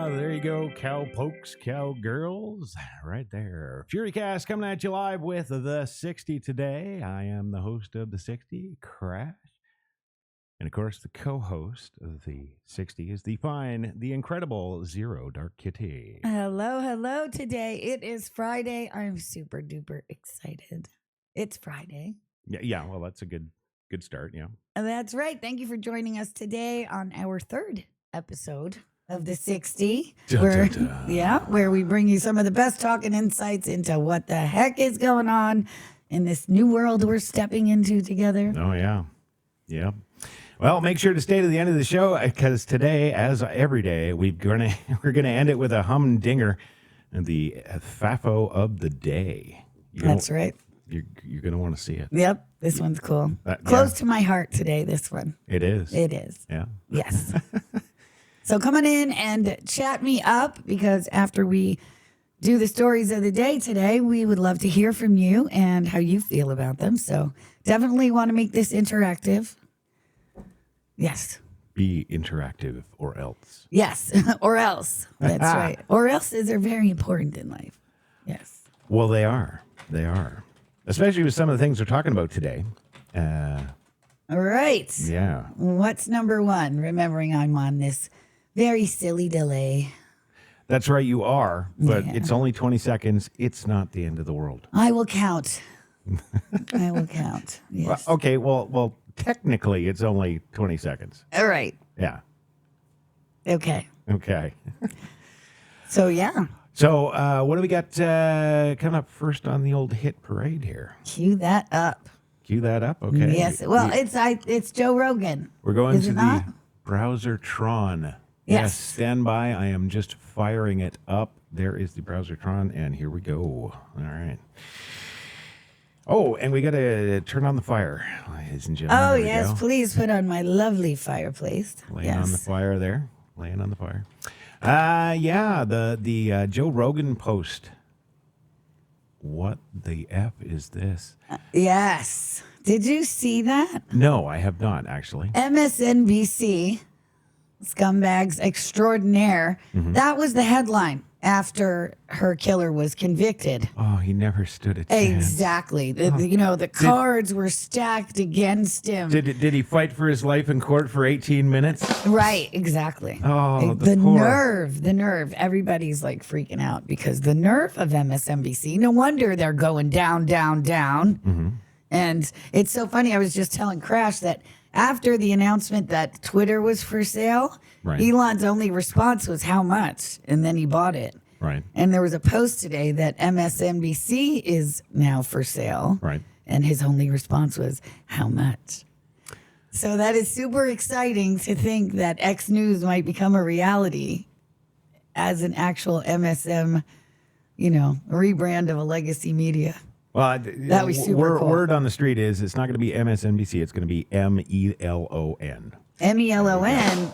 There you go, cowpokes, cowgirls, right there. Furycast coming at you live with the 60 today. I am the host of the 60, Crash. And of course, the co-host of the 60 is the fine, the incredible Zero Dark Kitty. Hello, hello. Today it is Friday. I'm super duper excited. It's Friday. Yeah. Well, that's a good start. Yeah. That's right. Thank you for joining us today on our third episode of the 60, where we bring you some of the best talk and insights into what the heck is going on in this new world we're stepping into together. Oh, yeah. Yeah. Well, make sure to stay to the end of the show because today, as every day, we're gonna end it with a humdinger, the FAFO of the day. That's right. You're gonna want to see it. Yep, this one's cool. Close to my heart today. This one. It is. It is. Yeah. Yes. So come on in and chat me up because after we do the stories of the day today, we would love to hear from you and how you feel about them. So definitely want to make this interactive. Yes. Be interactive or else. Yes. Or else. That's right. Or else's are very important in life. Yes. Well, they are. They are. Especially with some of the things we're talking about today. All right. Yeah. What's number one? Remembering I'm on this very silly delay. That's right, you are, but it's only 20 seconds. It's not the end of the world. I will count. I will count. Yes. Well, okay, well, technically, it's only 20 seconds. All right. Yeah. Okay. So, yeah. So, what do we got coming up first on the old hit parade here? Cue that up. Cue that up, okay. Yes. Well, it's Joe Rogan. We're going to the Browser Tron. Yes, stand by. I am just firing it up. There is the Browser Tron, and here we go. All right. Oh, and we got to turn on the fire, ladies and gentlemen. Oh, yes, please put on my lovely fireplace. Laying on the fire there. Laying on the fire. The Joe Rogan post. What the F is this? Yes. Did you see that? No, I have not, actually. MSNBC, scumbags extraordinaire. Mm-hmm. That was the headline after her killer was convicted. Oh, he never stood a chance. Exactly. The cards were stacked against him. Did he fight for his life in court for 18 minutes? Right, exactly. Oh, the nerve. Everybody's like freaking out because the nerve of MSNBC, no wonder they're going down, down, down. Mm-hmm. And it's so funny. I was just telling Crash that after the announcement that Twitter was for sale, right, Elon's only response was how much, and then he bought it. Right. And there was a post today that MSNBC is now for sale. Right. And his only response was how much. So that is super exciting to think that X News might become a reality as an actual MSM, rebrand of a legacy media. Well, that was super cool. Word on the street is it's not going to be MSNBC. It's going to be MELON. MELON.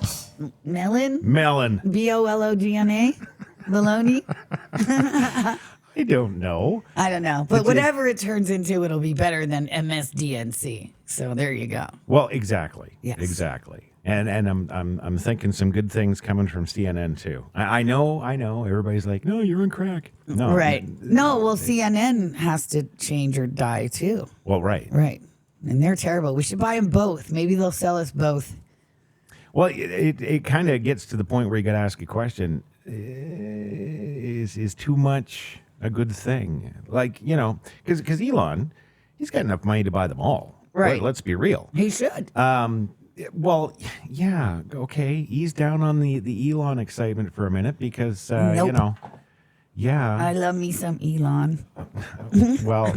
Melon? Melon. BOLOGNA? Baloney? I don't know. I don't know. But whatever it turns into, it'll be better than MSDNC. So there you go. Well, exactly. Yes. Exactly. And I'm thinking some good things coming from CNN too. I know. Everybody's like, no, you're on crack. No. Right. No, well, CNN has to change or die too. Well, right. Right. And they're terrible. We should buy them both. Maybe they'll sell us both. Well, it kind of gets to the point where you got to ask a question: Is too much a good thing? Like, because Elon, he's got enough money to buy them all. Right. Let's be real. He should. Well, yeah, okay. Ease down on the Elon excitement for a minute because Nope. yeah. I love me some Elon. Well,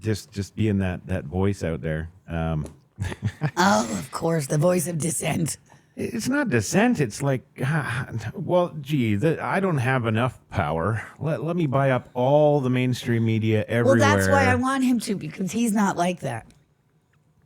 just being that voice out there. Oh, of course, the voice of dissent. It's not dissent. It's like, well, gee, I don't have enough power. Let me buy up all the mainstream media everywhere. Well, that's why I want him to, because he's not like that.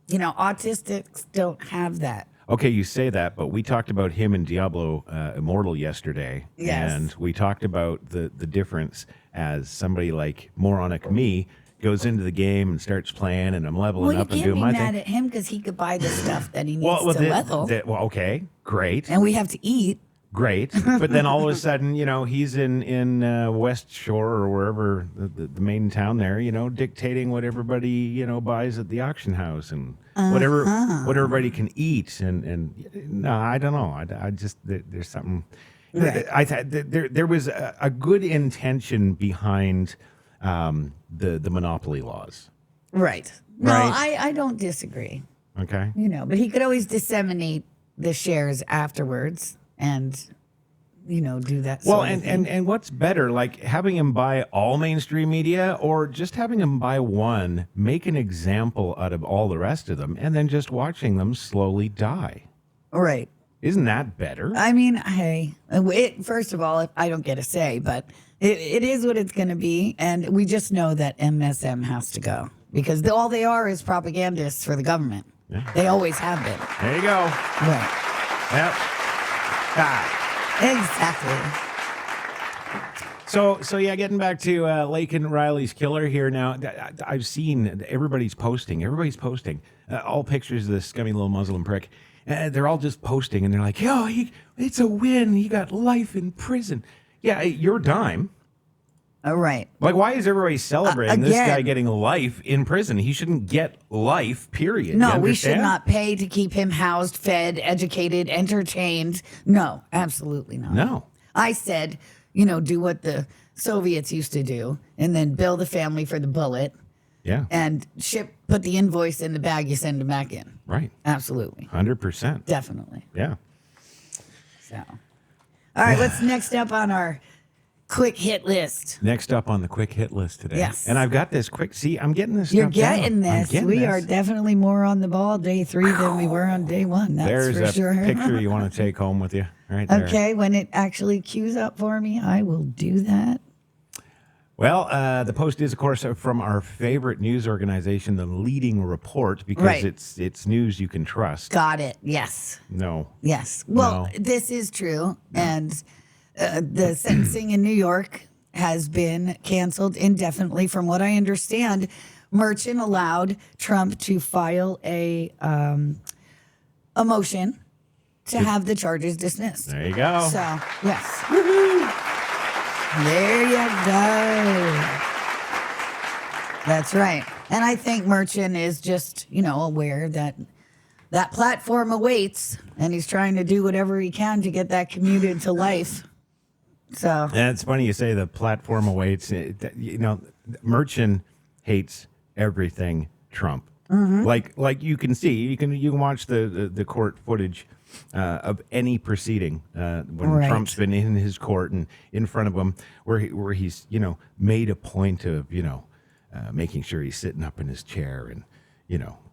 Autistics don't have that. Okay, you say that, but we talked about him in Diablo Immortal yesterday. Yes. And we talked about the difference as somebody like moronic me goes into the game and starts playing, and I'm leveling up and doing my thing. Well, you can't be mad at him because he could buy the stuff that he needs to level. Well, okay, great. And we have to eat. Great. But then all of a sudden, he's in West Shore or wherever, the main town there, dictating what everybody, buys at the auction house and what everybody can eat. And no, I don't know. I just, there's something. Right. I thought there was a good intention behind the monopoly laws. Right. No, Right. I don't disagree. Okay. But he could always disseminate the shares afterwards and, do that. Well, sort of thing. and what's better, like having him buy all mainstream media or just having him buy one, make an example out of all the rest of them, and then just watching them slowly die? Right. Isn't that better? I mean, hey, first of all, I don't get a say, but it is what it's going to be. And we just know that MSM has to go because all they are is propagandists for the government. Yeah. They always have been. There you go. Right. Yep. Ah. Exactly. So yeah, getting back to Laken Riley's killer here now. I've seen everybody's posting. All pictures of this scummy little Muslim prick. They're all just posting, and they're like, "Yo, it's a win. He got life in prison." Yeah, your dime. Right. Like, why is everybody celebrating this again, guy getting life in prison? He shouldn't get life, period. No, we should not pay to keep him housed, fed, educated, entertained. No, absolutely not. No. I said, do what the Soviets used to do and then bill the family for the bullet. Yeah. And put the invoice in the bag, you send them back in. Right. Absolutely. 100%. Definitely. Yeah. So, all right, what's next up on our quick hit list? Next up on the quick hit list today. Yes. And I've got this quick. See, I'm getting this. You're stuff down. getting this. We are definitely more on the ball day 3 than we were on day 1. That's There's for a sure. picture you want to take home with you right there. Okay, when it actually queues up for me, I will do that. Well, the post is, of course, from our favorite news organization, The Leading Report, because Right. it's news you can trust. Got it. Yes. No. Yes. Well, No. this is true. And the sentencing in New York has been canceled indefinitely. From what I understand, Merchant allowed Trump to file a motion to have the charges dismissed. There you go. So, yes. There you go. That's right. And I think Merchant is just, aware that that platform awaits and he's trying to do whatever he can to get that commuted to life. So, And it's funny you say the platform awaits. Merchant hates everything Trump. Mm-hmm. Like you can see, you can watch the court footage of any proceeding when Right. Trump's been in his court and in front of him, where he's made a point of making sure he's sitting up in his chair and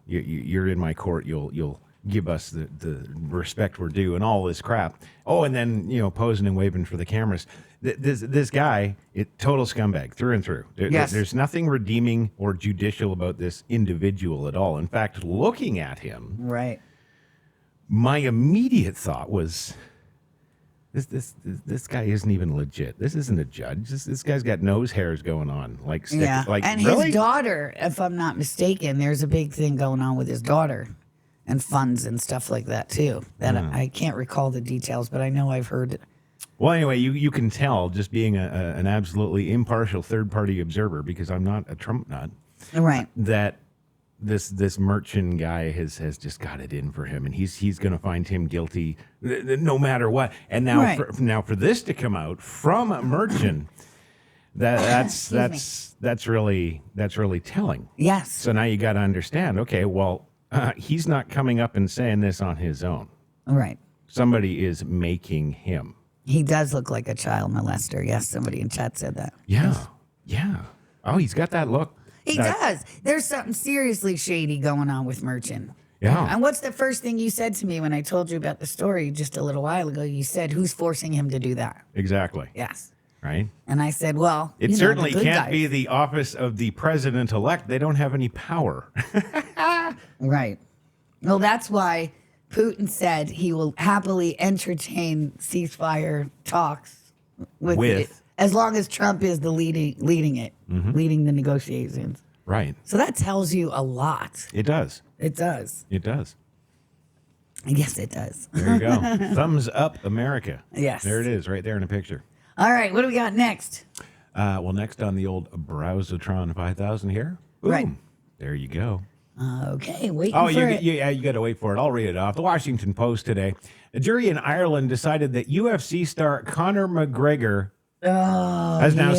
you're in my court, you'll give us the respect we're due and all this crap. Oh, and then posing and waving for the cameras. This guy, total scumbag through and through. Yes. There's nothing redeeming or judicial about this individual at all. In fact, looking at him, right. my immediate thought was, This guy isn't even legit. This isn't a judge. This guy's got nose hairs going on. Like And really? his daughter, if I'm not mistaken, there's a big thing going on with his daughter and funds and stuff like that too. That I can't recall the details, but I know I've heard it. Well, anyway, you can tell just being an absolutely impartial third party observer, because I'm not a Trump nut, Right. that this merchant guy has just got it in for him, and he's going to find him guilty no matter what. And now Right. for this to come out from a merchant, that's really telling. Yes. So now you got to understand. Okay, well, he's not coming up and saying this on his own. Right. Somebody is making him. He does look like a child molester. Yes, somebody in chat said that. Yeah. Oh, he's got that look. He does. There's something seriously shady going on with Merchant. Yeah. And what's the first thing you said to me when I told you about the story just a little while ago? You said, who's forcing him to do that? Exactly. Yes. Right? And I said, well, It you know, certainly the good can't guys. be the office of the president-elect. They don't have any power. Right. Well, that's why Putin said he will happily entertain ceasefire talks with as long as Trump is the leading the negotiations. Right. So that tells you a lot. It does. It does. It does. Yes, it does. There you go. Thumbs up, America. Yes. There it is, right there in a picture. All right, what do we got next? Well, next on the old Browsotron 5000 here. Boom. Right. There you go. Okay, waiting Oh, for it. you got to wait for it. I'll read it off. The Washington Post today. A jury in Ireland decided that UFC star Conor McGregor has now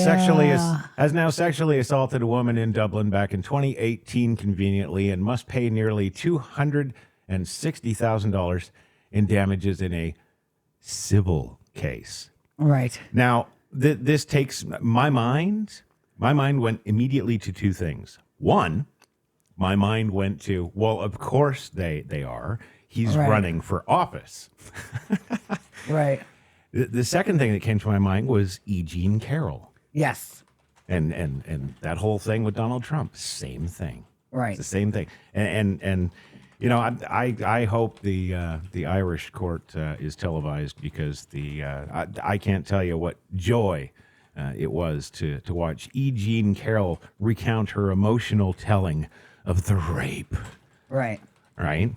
sexually assaulted a woman in Dublin back in 2018 conveniently, and must pay nearly $260,000 in damages in a civil case. Right. Now, this takes my mind went immediately to two things. One, my mind went to, well, of course they are. He's running for office. Right. The second thing that came to my mind was E. Jean Carroll. Yes. And that whole thing with Donald Trump, same thing. Right. It's the same thing. And you know, I hope the Irish court is televised, because I can't tell you what joy it was to watch E. Jean Carroll recount her emotional telling of the rape. Right. Right.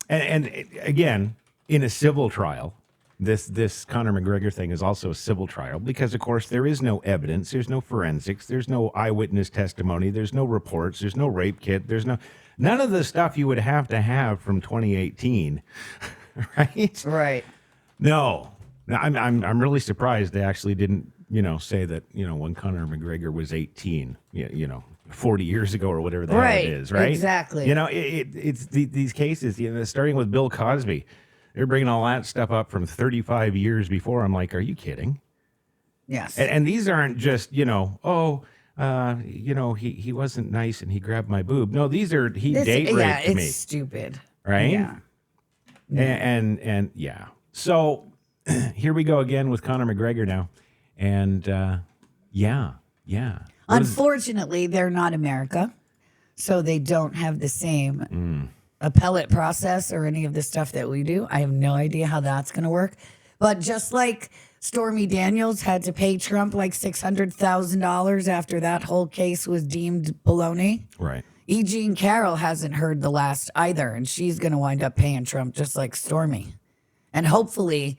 And again, in a civil trial, this Conor McGregor thing is also a civil trial, because of course there is no evidence, there's no forensics, there's no eyewitness testimony, there's no reports, there's no rape kit, there's none of the stuff you would have to have from 2018, right? Right. No, I'm really surprised they actually didn't, say that, when Conor McGregor was 18, 40 years ago or whatever the hell it is, right? Exactly. It's these cases, starting with Bill Cosby. They're bringing all that stuff up from 35 years before. I'm like, are you kidding? Yes. And these aren't just, he wasn't nice and he grabbed my boob. No, these are, he date raped me. It's stupid. Right? Yeah. And yeah. So here we go again with Conor McGregor now. And yeah. Unfortunately, they're not America, so they don't have the same appellate process or any of the stuff that we do. I have no idea how that's going to work. But just like Stormy Daniels had to pay Trump like $600,000 after that whole case was deemed baloney. Right. E. Jean Carroll hasn't heard the last either, and she's going to wind up paying Trump just like Stormy. And hopefully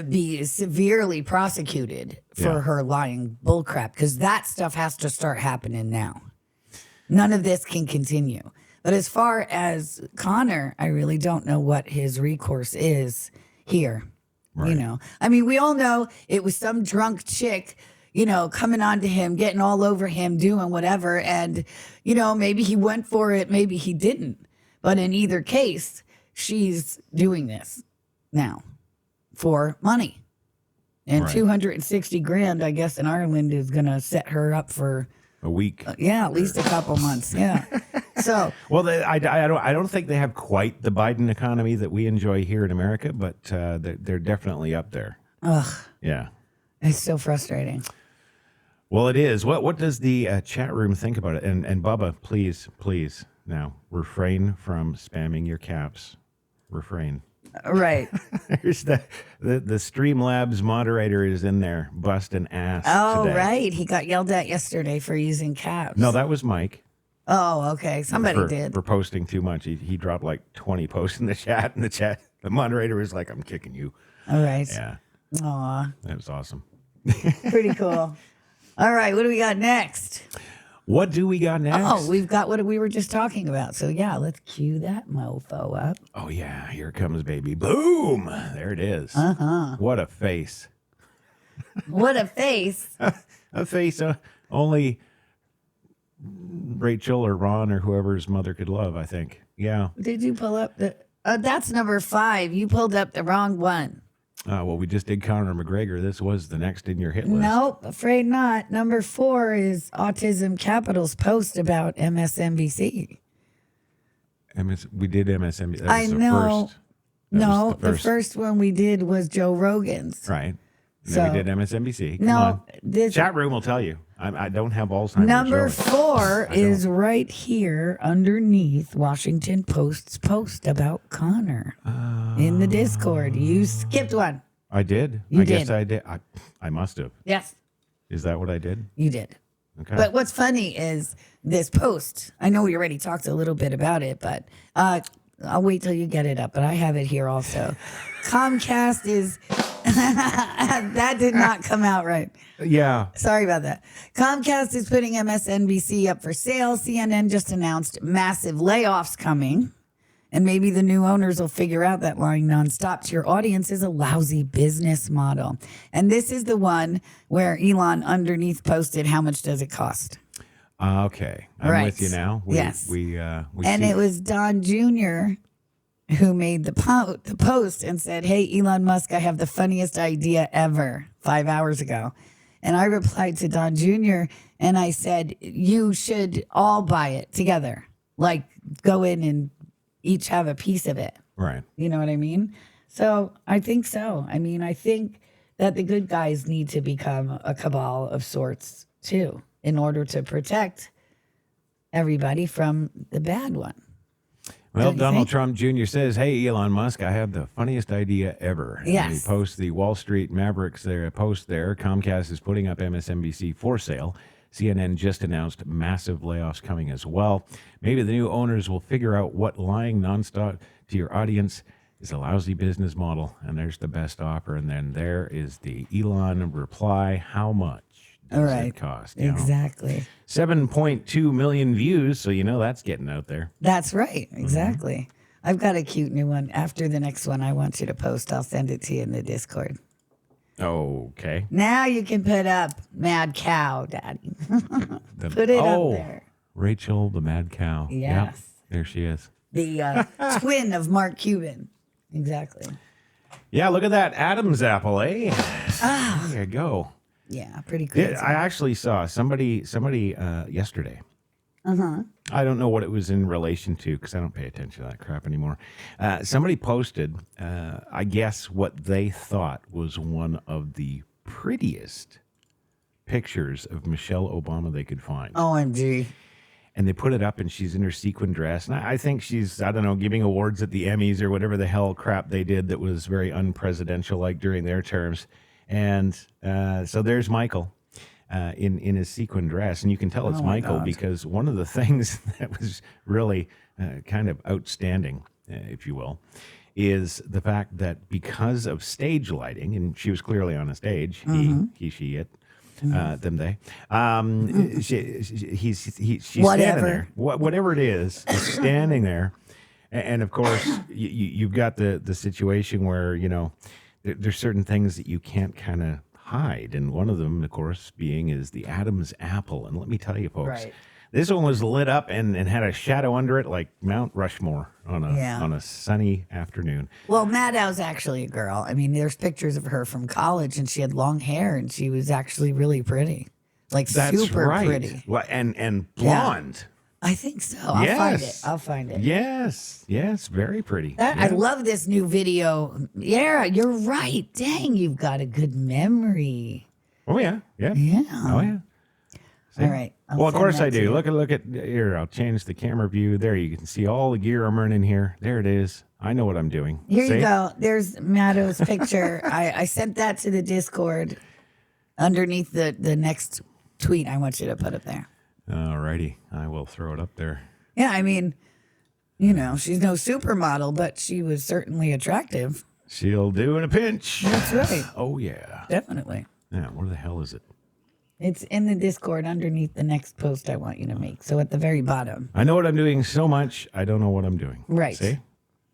be severely prosecuted for her lying bullcrap, because that stuff has to start happening now. None of this can continue. But as far as Conor, I really don't know what his recourse is here. Right. I mean, we all know it was some drunk chick, coming on to him, getting all over him, doing whatever. And, maybe he went for it, maybe he didn't. But in either case, she's doing this now for money. And 260 grand, I guess, in Ireland is going to set her up for a week. At least a couple months. Yeah. So, well, I don't think they have quite the Biden economy that we enjoy here in America, but they're definitely up there. Ugh. Yeah. It's so frustrating. Well, it is. What does the chat room think about it? And Bubba, please, now refrain from spamming your caps. Refrain. Right. There's the Streamlabs moderator is in there busting ass Oh, today. right. He got yelled at yesterday for using caps. No, that was Mike. Oh, okay. Somebody did. For posting too much. He dropped like 20 posts in the chat. The moderator was like, I'm kicking you. All right. Yeah. Aw. That was awesome. Pretty cool. All right. What do we got next? What do we got next? Oh, we've got what we were just talking about. So, yeah, let's cue that mofo up. Oh, yeah. Here it comes, baby. Boom. There it is. Uh-huh. What a face. What a face. A face only Rachel or Ron or whoever's mother could love, I think. Yeah. Did you pull up the... that's number 5. You pulled up the wrong one. Well, we just did Conor McGregor. This was the next in your hit list. Nope, afraid not. Number 4 is Autism Capital's post about MSNBC. We did MSNBC. That was I the know. First. That No, was the first one we did was Joe Rogan's. Right. And So- then we did MSNBC. Come No, on. this Chat room will tell you. I don't have Alzheimer's. number really. 4 I is right here underneath Washington Post's post about Connor in the Discord. You skipped one. I did. You I guess did. I did. I must have. Yes, Is that what I did? you did. Okay. But what's funny is this post. I know we already talked a little bit about it, but I'll wait till you get it up. But I have it here also. Comcast is that did not come out right. yeah. Sorry about that. Comcast is putting MSNBC up for sale. CNN just announced massive layoffs coming. And maybe the new owners will figure out that lying nonstop to your audience is a lousy business model. And this is the one where Elon underneath posted, how much does it cost? Okay. I'm Right. with you now. Yes. We And see- it was Don Jr. who made the post and said, hey, Elon Musk, I have the funniest idea ever 5 hours ago. And I replied to Don Jr. and I said, you should all buy it together. Like go in and each have a piece of it. Right. You know what I mean? So I think so. I mean, I think that the good guys need to become a cabal of sorts too in order to protect everybody from the bad one. Well, Don't you Donald think? Trump Jr. says, hey, Elon Musk, I have the funniest idea ever. And Yes. he posts the Wall Street Mavericks there, post there. Comcast is putting up MSNBC for sale. CNN just announced massive layoffs coming as well. Maybe the new owners will figure out what lying nonstop to your audience is a lousy business model. And there's the best offer. And then there is the Elon reply. How much does All it right. cost? You know? Exactly. 7.2 million views. So, you know, that's getting out there. That's right. Mm-hmm. Exactly. I've got a cute new one. After the next one I want you to post, I'll send it to you in the Discord. Okay. Now you can put up Mad Cow, Daddy. The- Put it up there. Rachel, the mad cow. Yep, Yes. there she is. The twin of Mark Cuban. Exactly. Yeah, look at that Adam's apple, eh? There you go. Yeah, pretty cool. Yeah, I actually saw somebody yesterday. I don't know what it was in relation to because I don't pay attention to that crap anymore. Somebody posted, I guess, what they thought was one of the prettiest pictures of Michelle Obama they could find. OMG. And they put it up, and she's in her sequin dress. And I think she's, I don't know, giving awards at the Emmys or whatever the hell crap they did that was very unpresidential, like during their terms. And so there's Michael in his sequin dress. And you can tell it's Oh, my Michael God. because one of the things that was really kind of outstanding, if you will, is the fact that because of stage lighting, and she was clearly on a stage, he, she, it, them, they. She's standing Whatever. there. Whatever it is standing there. And of course, you've got the situation where, you know, there's certain things that you can't kind of hide. And one of them, of course, is the Adam's apple. And let me tell you, folks, Right. this one was lit up and had a shadow under it like Mount Rushmore on a sunny afternoon. Well, Maddow's actually a girl. I mean, there's pictures of her from college, and she had long hair, and she was actually really pretty. Like, That's super right. pretty. Well, and blonde. I think so. I'll Yes. find it. Yes, very pretty. I Yeah. love this new video. Yeah, you're right. Dang, you've got a good memory. Oh yeah. Yeah. Oh yeah. See? All right. I'll Well, of send course that I to do. you. Look at here. I'll change the camera view. There, you can see all the gear I'm running here. There it is. I know what I'm doing. Here See? you go. There's Maddo's picture. I sent that to the Discord underneath the next tweet I want you to put up there. All righty. I will throw it up there. Yeah, I mean, you know, she's no supermodel, but she was certainly attractive. She'll do in a pinch. That's right. Oh, yeah. Definitely. Yeah, where the hell is it? It's in the Discord underneath the next post I want you to make. So at the very bottom. I know what I'm doing so much, I don't know what I'm doing. Right. See?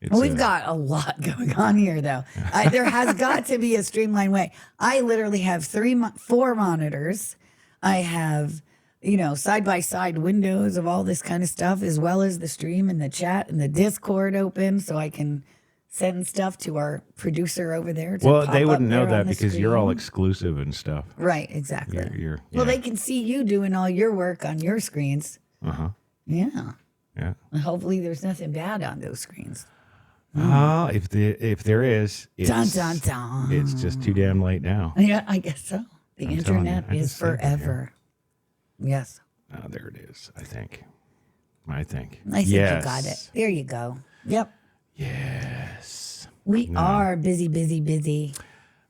It's, We've got a lot going on here, though. There has got to be a streamlined way. I literally have 4 monitors. I have, you know, side-by-side windows of all this kind of stuff, as well as the stream and the chat and the Discord open, so I can send stuff to our producer over there. well, pop they up wouldn't know there on that the because you're all screen. exclusive and stuff. Right, exactly. You're Well, yeah. they can see you doing all your work on your screens. Uh-huh. Yeah. Yeah. And hopefully there's nothing bad on those screens. If there is, it's, Dun, dun, dun. it's just too damn late now. Yeah, I guess so. The I'm telling you, internet I is just saved it here. forever. Yes. Oh, there it is, I think. I think. I think you got it. There you go. Yep. Yes. We are busy, busy, busy.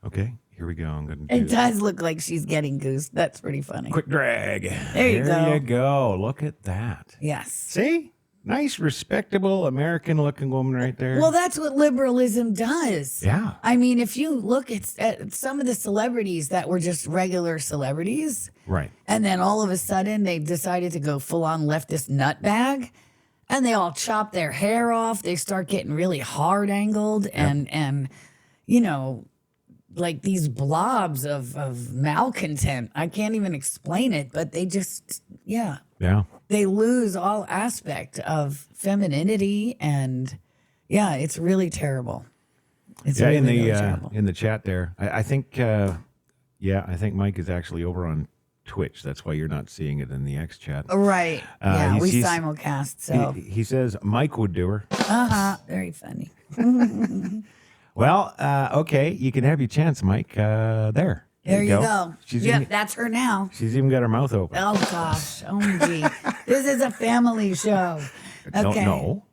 Okay, here we go. I'm going to It do does look like she's getting goose. That's pretty funny. quick drag. There you go. you go. Look at that. Yes. See? Nice, respectable, American-looking woman right there. Well, that's what liberalism does. yeah. I mean, if you look at some of the celebrities that were just regular celebrities, Right. and then all of a sudden they decided to go full on leftist nutbag, and they all chop their hair off. They start getting really hard angled and you know, like these blobs of malcontent. I can't even explain it, but they just Yeah. they lose all aspect of femininity, and yeah, it's really terrible. It's Yeah, really, really terrible. in the chat there. I think I think Mike is actually over on Twitch. That's why you're not seeing it in the X chat. Right. Yeah, we he's- simulcast, so He says Mike would do her. very funny. Well, okay, you can have your chance, Mike. There. There you go. She's Yep, even, that's her now. she's even got her mouth open. Oh gosh. Oh gee. This is a family show. Okay. No.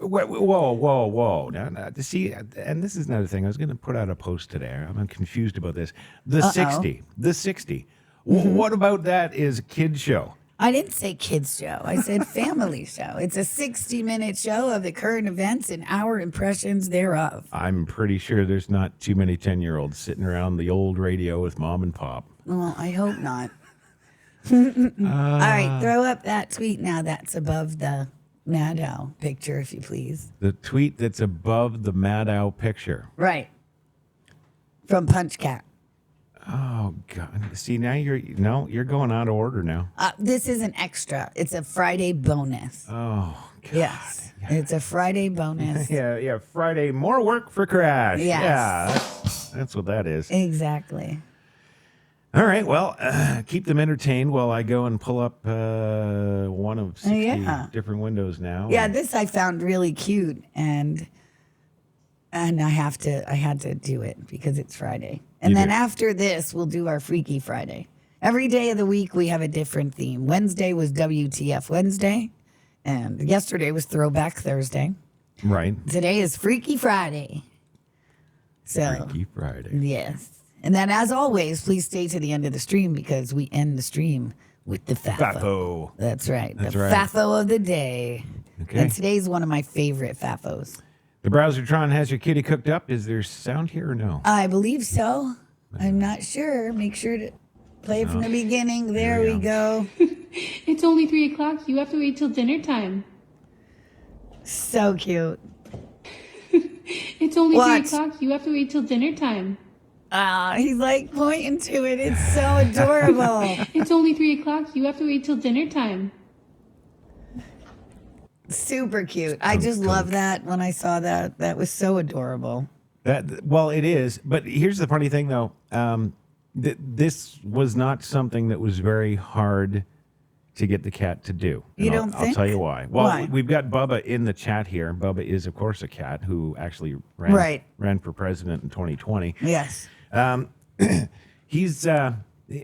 Whoa. Now, see, and this is another thing. I was going to put out a post today. I'm confused about this. The 60. The 60. What about that is a kid show? I didn't say kids show. I said family show. It's a 60-minute show of the current events and our impressions thereof. I'm pretty sure there's not too many 10-year-olds sitting around the old radio with mom and pop. Well, I hope not. All right, throw up that tweet now that's above the Maddow picture, if you please. The tweet that's above the Maddow picture. Right. From Punch Cat. Oh God! See, now you're going out of order now. This is an extra. It's a Friday bonus. Oh God! Yes, it's a Friday bonus. Yeah. Friday, more work for Crash. Yes. Yeah, that's what that is. Exactly. All right. Well, keep them entertained while I go and pull up one of 60 different windows now. Yeah, this I found really cute, and I had to do it because it's Friday. And then after this, we'll do our Freaky Friday. Every day of the week, we have a different theme. Wednesday was WTF Wednesday, and yesterday was Throwback Thursday. Right. Today is Freaky Friday. So, Freaky Friday. yes. And then, as always, please stay to the end of the stream because we end the stream with the FAFO. FAFO. That's right. That's the right. FAFO of the day. Okay. And today's one of my favorite FAFOs. The Browsertron has your kitty cooked up. Is there sound here or no? I believe so. I'm not sure. Make sure to play it from the beginning. There we go. It's only 3 o'clock. You have to wait till dinner time. So cute. It's only What? 3 o'clock. You have to wait till dinner time. He's like pointing to it. It's so adorable. It's only 3 o'clock. You have to wait till dinner time. Super cute. I just love that when I saw that. That was so adorable. Well, it is. But here's the funny thing, though. This was not something that was very hard to get the cat to do. You And don't I'll think? tell you why. Well, Why? we've got Bubba in the chat here. Bubba is, of course, a cat who actually ran for president in 2020. Yes.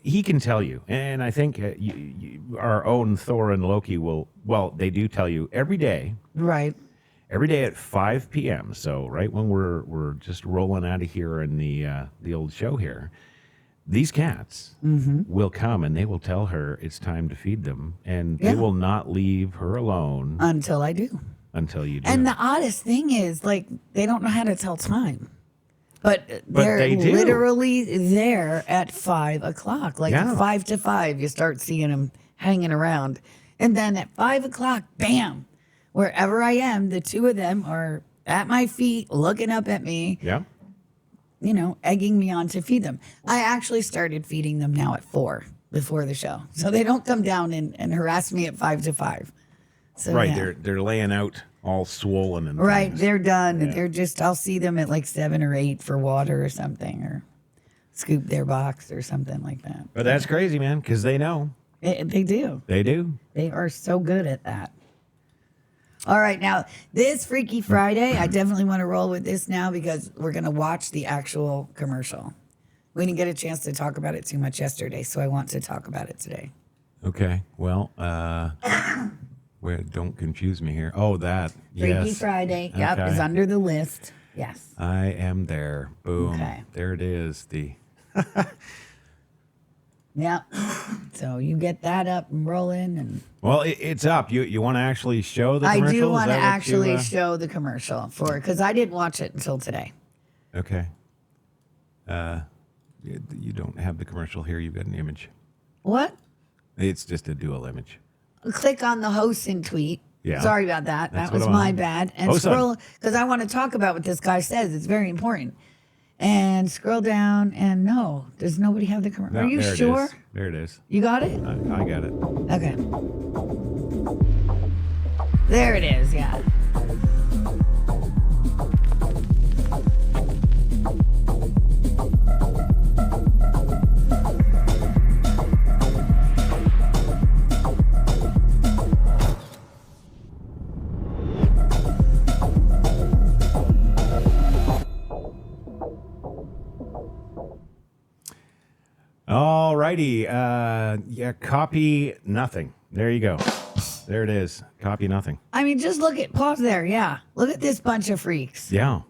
He can tell you, and I think our own Thor and Loki will. Well, they do tell you every day. Right. every day at 5 p.m. So right when we're just rolling out of here in the old show here, these cats will come and they will tell her it's time to feed them, and they will not leave her alone until I do. Until you do. And the oddest thing is, like, they don't know how to tell time. But they're they do. literally there at 5 o'clock. Like 5 to 5, you start seeing them hanging around. And then at 5 o'clock, bam, wherever I am, the two of them are at my feet, looking up at me. Yeah. You know, egging me on to feed them. I actually started feeding them now at 4 before the show. So they don't come down and harass me at 5 to 5. So, right. They're laying out all swollen and right. things. They're done. Yeah. They're just, I'll see them at like 7 or 8 for water or something, or scoop their box or something like that. But that's crazy, man, because they know. They do. They do. They are so good at that. All right, now, this Freaky Friday, I definitely want to roll with this now because we're going to watch the actual commercial. We didn't get a chance to talk about it too much yesterday, so I want to talk about it today. Okay, well, don't confuse me here. Oh, that. Freaky Friday, yep, is under the list. Yes. I am there. Boom. Okay. There it is. Yeah. So you get that up and rolling, and well, it's up. You want to actually show the commercial? I do want to actually show the commercial because I didn't watch it until today. Okay. You don't have the commercial here. You've got an image. What? It's just a dual image. Click on the host and tweet. Yeah. Sorry about that. That's that was my bad. And scroll, because I want to talk about what this guy says. It's very important. And scroll down, and no, does nobody have the commercial? Are you sure? There it is. You got it? I got it. Okay. There it is, yeah. All righty. Copy nothing. There you go. There it is. Copy nothing. I mean, just pause there, yeah. Look at this bunch of freaks. Yeah.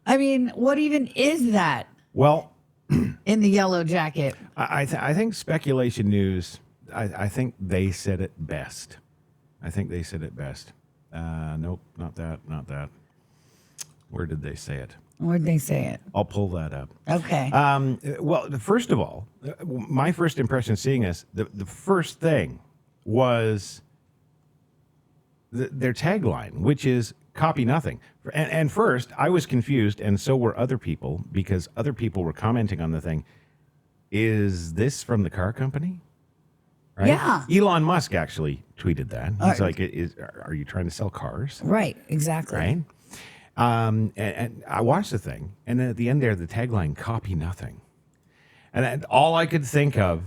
I mean, what even is that? Well, in the yellow jacket. I think Speculation News, I think they said it best. Nope, not that. Where did they say it? Where'd they say it? I'll pull that up. Okay. Well, first of all, my first impression seeing this, the first thing was their tagline, which is copy nothing. And first, I was confused, and so were other people, because other people were commenting on the thing. Is this from the car company? Right? Yeah. Elon Musk actually tweeted that. He's like, are you trying to sell cars? Right, exactly. Right? And I watched the thing, and then at the end there, the tagline, copy nothing. And all I could think of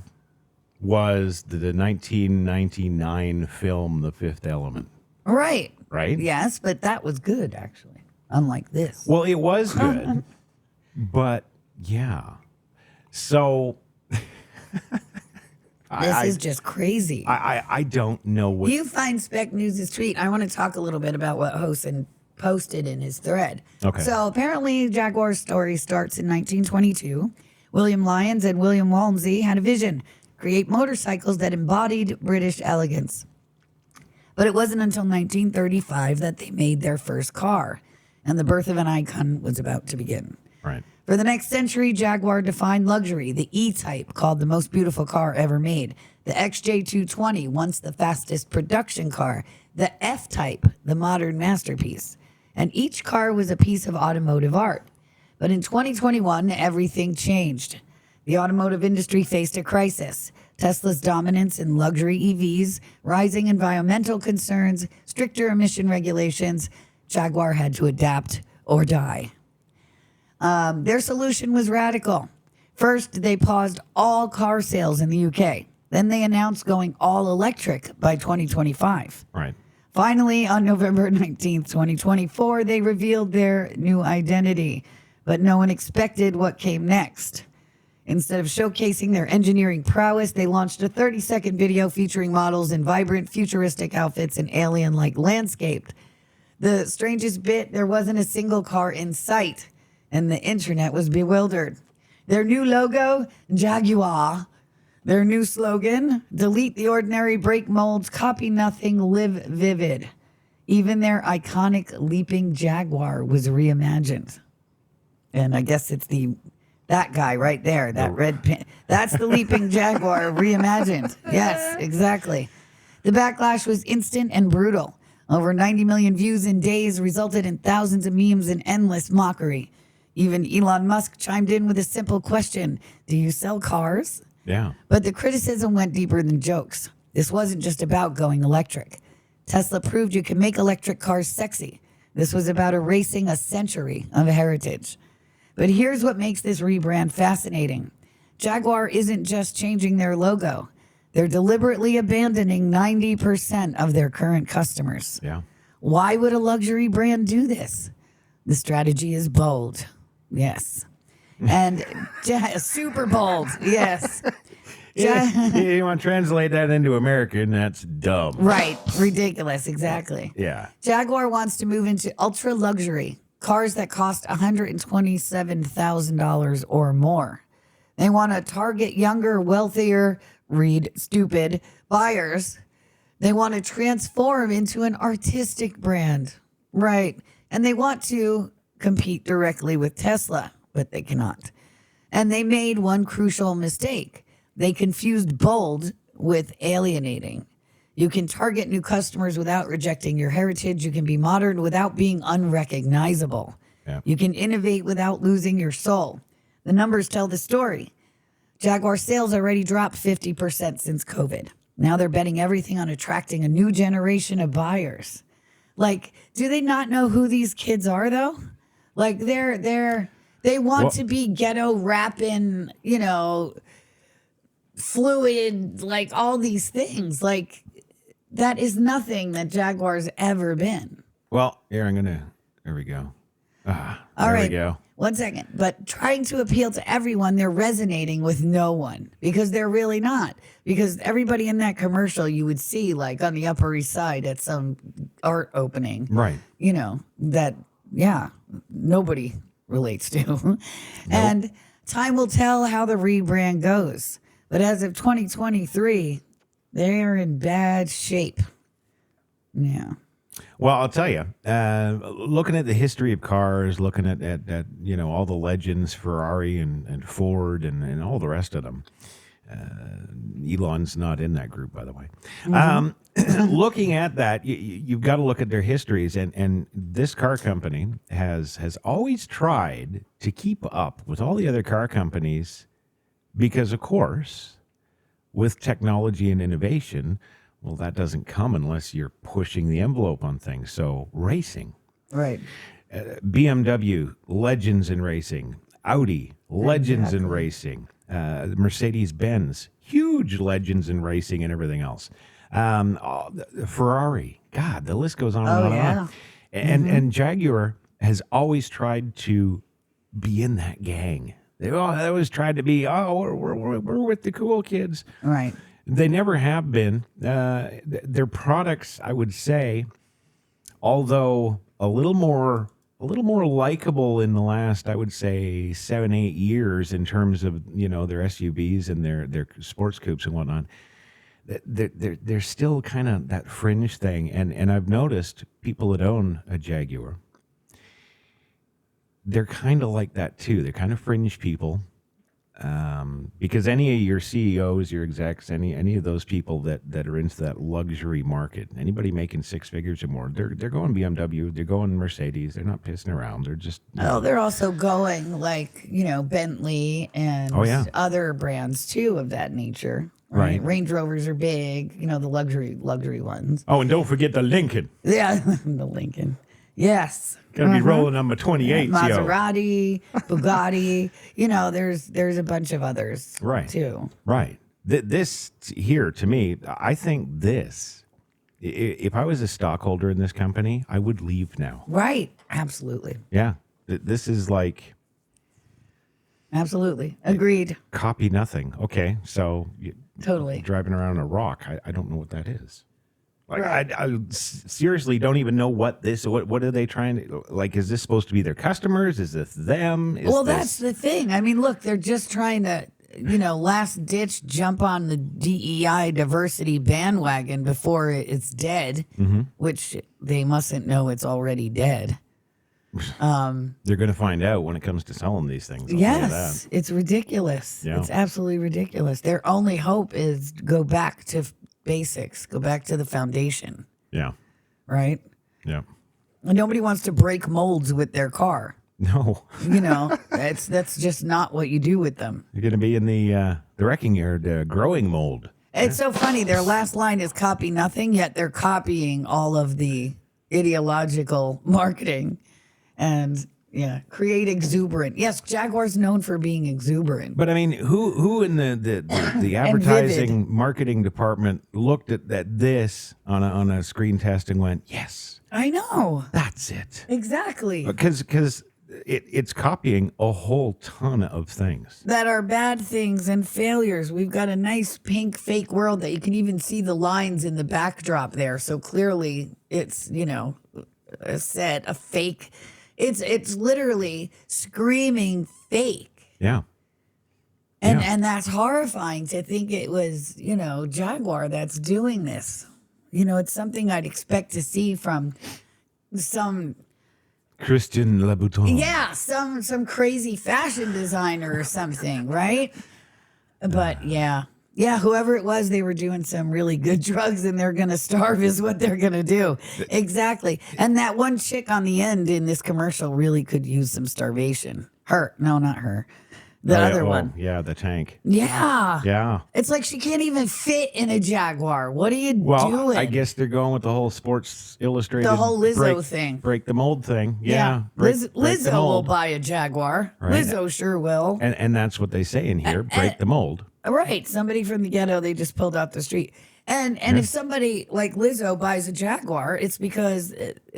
was the 1999 film, The Fifth Element. Right. Right? Yes, but that was good, actually, unlike this. Well, it was good, but yeah. So... This is just crazy. I don't know what... You find Spec News' tweet. I want to talk a little bit about what Hosen posted in his thread. Okay. So apparently Jaguar's story starts in 1922. William Lyons and William Walmsley had a vision, create motorcycles that embodied British elegance. But it wasn't until 1935 that they made their first car, and the birth of an icon was about to begin. Right. For the next century, Jaguar defined luxury, the E-Type, called the most beautiful car ever made, the XJ220, once the fastest production car, the F-Type, the modern masterpiece. And each car was a piece of automotive art. But in 2021, everything changed. The automotive industry faced a crisis. Tesla's dominance in luxury EVs, rising environmental concerns, stricter emission regulations. Jaguar had to adapt or die. Their solution was radical. First, they paused all car sales in the UK. Then they announced going all electric by 2025. Right. Finally, on November 19th, 2024, they revealed their new identity. But no one expected what came next. Instead of showcasing their engineering prowess, they launched a 30-second video featuring models in vibrant, futuristic outfits and alien-like landscape. The strangest bit, there wasn't a single car in sight, and the internet was bewildered. Their new logo, Jaguar. Their new slogan, delete the ordinary, break molds, copy nothing, live vivid. Even their iconic leaping Jaguar was reimagined. And I guess it's that guy right there, that red pin. That's the leaping Jaguar reimagined. Yes, exactly. The backlash was instant and brutal. Over 90 million views in days resulted in thousands of memes and endless mockery. Even Elon Musk chimed in with a simple question: do you sell cars? Yeah. But the criticism went deeper than jokes. This wasn't just about going electric. Tesla proved you can make electric cars sexy. This was about erasing a century of heritage. But here's what makes this rebrand fascinating. Jaguar isn't just changing their logo. They're deliberately abandoning 90% of their current customers. Yeah. Why would a luxury brand do this? The strategy is bold. Yes. And super bold. Yes. You want to translate that into American, that's dumb. Right. Ridiculous. Exactly. Yeah. Jaguar wants to move into ultra luxury, cars that cost $127,000 or more. They want to target younger, wealthier, read stupid buyers. They want to transform into an artistic brand. Right. And they want to compete directly with Tesla, but they cannot. And they made one crucial mistake. They confused bold with alienating. You can target new customers without rejecting your heritage. You can be modern without being unrecognizable. Yeah. You can innovate without losing your soul. The numbers tell the story. Jaguar sales already dropped 50% since COVID. Now they're betting everything on attracting a new generation of buyers. Like, do they not know who these kids are though? Like they want to be ghetto rapping, fluid, like all these things. Like that is nothing that Jaguar's ever been. Well, here there we go. All there right. we go. 1 second. But trying to appeal to everyone, they're resonating with no one because they're really not. Because everybody in that commercial you would see like on the Upper East Side at some art opening. Right. Nobody relates to. Nope. And time will tell how the rebrand goes. But as of 2023, they're in bad shape. Yeah. Well, I'll tell you, looking at the history of cars, looking at all the legends, Ferrari and Ford and all the rest of them. Elon's not in that group, by the way. Mm-hmm. Looking at that, you've got to look at their histories, and this car company has always tried to keep up with all the other car companies because, of course, with technology and innovation, well, that doesn't come unless you're pushing the envelope on things. So racing. Right. BMW, legends in racing. Audi, legends in racing. Mercedes-Benz, huge legends in racing and everything else. Ferrari, God, the list goes on and on and on. And Jaguar has always tried to be in that gang. They always tried to be, we're with the cool kids. Right. They never have been. Their products, I would say, although a little more likable in the last, I would say, 7-8 years in terms of their SUVs and their sports coupes and whatnot. They're still kind of that fringe thing, and I've noticed people that own a Jaguar, they're kind of like that too. They're kind of fringe people. Because any of your CEOs, your execs, any of those people that are into that luxury market, anybody making 6 figures or more, they're going BMW, they're going Mercedes, they're not pissing around. They're just they're also going like Bentley and other brands too of that nature. Right. Range Rovers are big, the luxury ones. Oh, and don't forget the Lincoln. Yeah, the Lincoln. Yes. Gonna be rolling number 28. Maserati, Bugatti. There's a bunch of others too. Right. This here, to me, I think this, if I was a stockholder in this company, I would leave now. Right. Absolutely. Yeah. This is like. Absolutely. Agreed. Copy nothing. Okay. So. Totally. Driving around a rock. I don't know what that is. Like Right. I seriously don't even know what are they trying to like? Is this supposed to be their customers? Is this them? Is Well, this that's the thing. I mean, look, they're just trying to, last ditch jump on the DEI diversity bandwagon before it's dead, which they mustn't know it's already dead. they're going to find out when it comes to selling these things? I'll tell you Yes, it's ridiculous. Yeah. It's absolutely ridiculous. Their only hope is go back to basics, go back to the foundation, that. Yeah, right? yeah. And nobody wants to break molds with their car. No, That's just not what you do with them. you're going to be in the wrecking yard growing mold. It's so funny. Their last line is copy nothing, yet they're copying all of the ideological marketing and create exuberant. Yes, Jaguar's known for being exuberant. But I mean, who in the advertising marketing department looked at this on a screen test and went, yes, I know. that's it? Exactly. Because it's copying a whole ton of things. That are bad things and failures. We've got a nice pink fake world that you can even see the lines in the backdrop there. So clearly it's, a set, a fake. It's literally screaming fake. Yeah. And that's horrifying to think it was, Jaguar that's doing this. It's something I'd expect to see from some Christian Louboutin. Yeah, some crazy fashion designer or something, right? But yeah, whoever it was, they were doing some really good drugs and they're going to starve is what they're going to do. Exactly. And that one chick on the end in this commercial really could use some starvation. No, not her. The other one. Yeah, the tank. Yeah. Yeah. It's like she can't even fit in a Jaguar. What are you Well, doing? I guess they're going with the whole Sports Illustrated. The whole Lizzo thing. Break the mold thing. Yeah. Break the Lizzo will mold. buy a Jaguar. Right. Lizzo sure will. And that's what they say in here. Break the mold. Right. Somebody from the ghetto, they just pulled out the street. And if somebody like Lizzo buys a Jaguar, it's because,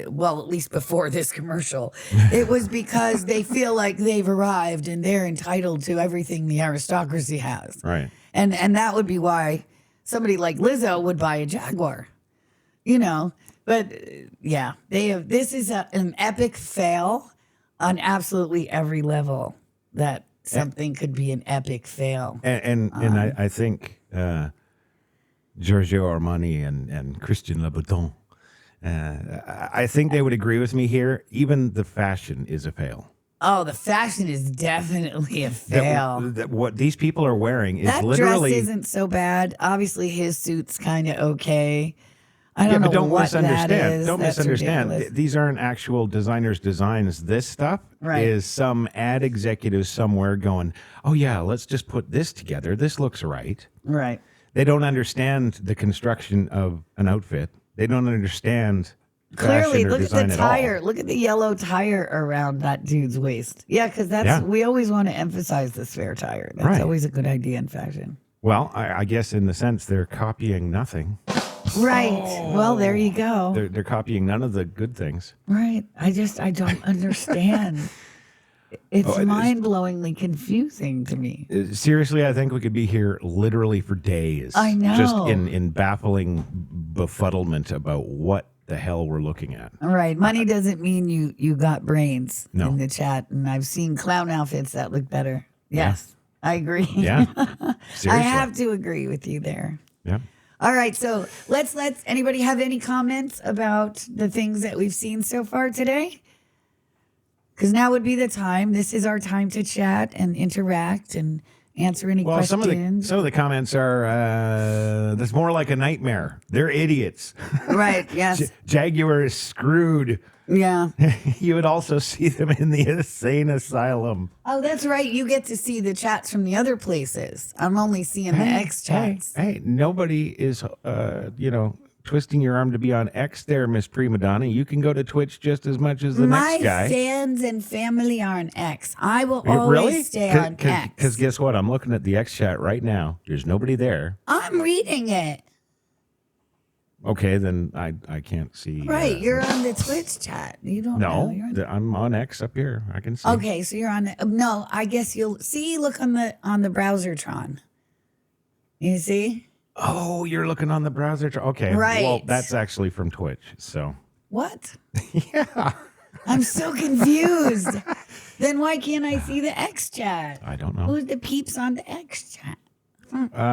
well, at least before this commercial, it was because they feel like they've arrived and they're entitled to everything the aristocracy has. Right. And that would be why somebody like Lizzo would buy a Jaguar, But this is an epic fail on absolutely every level. That something could be an epic fail. And I think Giorgio Armani and Christian Louboutin, I think they would agree with me here. Even the fashion is a fail. Oh, the fashion is definitely a fail. What these people are wearing is That literally. dress isn't so bad. Obviously, his suit's kind of okay. I don't know but don't what misunderstand. that is. Don't That's misunderstand. ridiculous. These aren't actual designers' designs. This stuff Right. is some ad executive somewhere going, "Oh yeah, let's just put this together. This looks right." Right. They don't understand the construction of an outfit. They don't understand Clearly, fashion or look at design the at all. tire. Look at the yellow tire around that dude's waist. Yeah, because we always want to emphasize the spare tire. That's Right. always a good idea in fashion. Well, I guess in the sense they're copying nothing. Right. Well, there you go. They're copying none of the good things. Right. I don't understand. It's mind-blowingly confusing to me. Seriously, I think we could be here literally for days. I know. Just in baffling befuddlement about what the hell we're looking at. All right. Money doesn't mean you got brains No. in the chat. And I've seen clown outfits that look better. Yes. I agree. Yeah. Seriously. I have to agree with you there. Yeah. All right. So let's anybody have any comments about the things that we've seen so far today? Because now would be the time. This is our time to chat and interact and answer any Well, questions. some of the comments are that's more like a nightmare. They're idiots. Right. Yes. Jaguar is screwed. Yeah. You would also see them in the insane asylum. Oh, that's right. You get to see the chats from the other places. I'm only seeing the X chats. Hey, nobody is, twisting your arm to be on X there, Miss Prima Donna. You can go to Twitch just as much as the My next guy. fans and family are on X. I will always Really? stay on X. Because guess what? I'm looking at the X chat right now. There's nobody there. I'm reading it. Okay, then I can't see. Right. You're on the Twitch chat. You don't know. No, You're on I'm on X up here. I can see. Okay, so you're on the, no, I guess you'll see, look on the Browsertron. You see? Oh, you're looking on the browser. Okay. Well, Right. that's actually from Twitch. So, What? yeah. I'm so confused. Then why can't I see the X chat? I don't know. Who's the peeps on the X chat?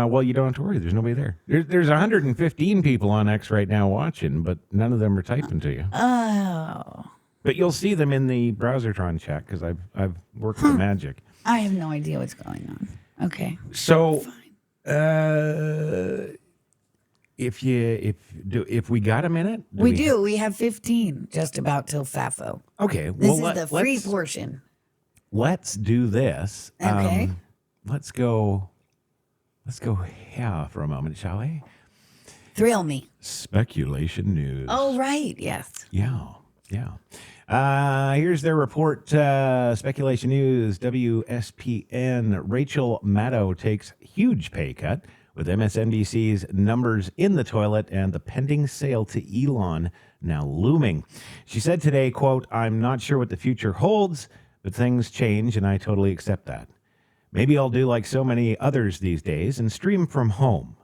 Well, you don't have to worry. There's nobody there. There's 115 people on X right now watching, but none of them are typing to you. Oh. But you'll see them in the Browsertron chat because I've worked the magic. I have no idea what's going on. Okay. So, if we got a minute, We do. We have 15 just about till FAFO. Okay. This is the free portion. Let's do this. Okay. Let's go here for a moment, shall we? Thrill me. Speculation news. Oh, right. Yes. Yeah. Here's their report. Speculation news. WSPN. Rachel Maddow takes huge pay cut with MSNBC's numbers in the toilet and the pending sale to Elon now looming. She said today, quote, "I'm not sure what the future holds, but things change and I totally accept that. Maybe I'll do like so many others these days and stream from home."